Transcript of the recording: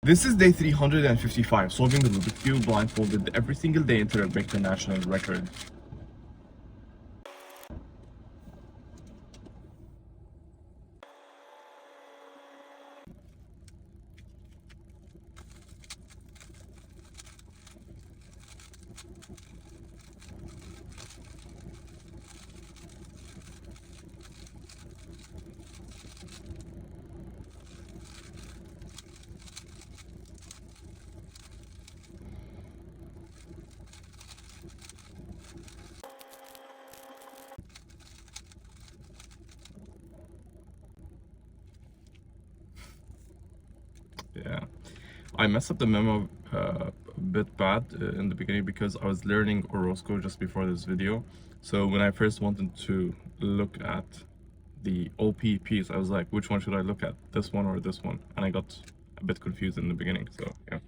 This is day 355, solving the Rubik Cube blindfolded every single day until I break the national record. Yeah, I messed up the memo a bit bad in the beginning because I was learning Orozco just before this video. So when I first wanted to look at the OP piece, I was like, which one should I look at? This one or this one? And I got a bit confused in the beginning, so yeah.